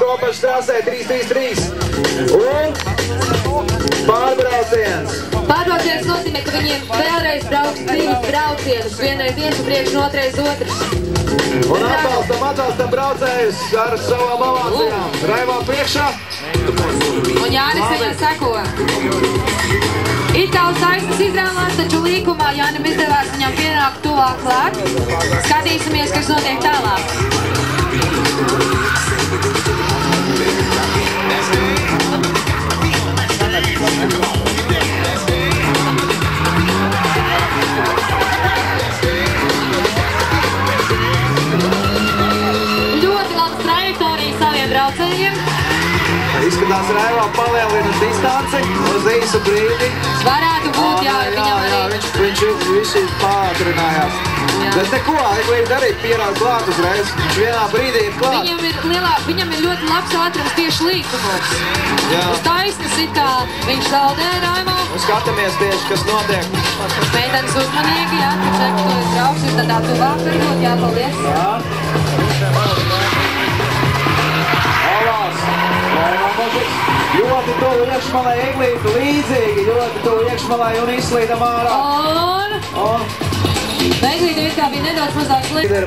robežas trasē 333. Un pārbrauciens. Pārbrauciens nozīmē, ka viņiem vēlreiz brauks 2 braucienus. Vienreiz viens un priekš un otrais otrs. Un atbalstam braucējus ar savām ovācijām. Raivā priekšā. Un Jānis viņam seko. It kā uz taisnes izrāvās, taču līkumā Jānim izdevās viņam pienākt tuvāk klāt. Skatīsimies, kas notiek tālāk. Ļoti labs trajektorijas saviem braucējiem. Izskatās, Raivā palielina distanci uz īsu brīdi. Varētu būt, jā, viņam arī. Viņš visi pātrinājās. Bet neko, vajag darīt, pierākt klāt uzreiz. Viņš vienā brīdī ir klāt. Viņam ir ļoti labs ātrums tieši līkumos. Uz taisnes it kā viņš zaudē Raimo. Skatāmies tieši, kas notiek. Meitenes uzmanīgi, jā, ka ček, tu esi brauks, ir tādā tuvāk varbūt, jā, paldies. Olās, Raimo Mužiks, ļoti tuvu iekšmalai Eglītu, līdzīgi, ļoti tuvu iekšmalai un izslīdam ārā. Un Eglīte it kā bija nedaudz mazāk slikta.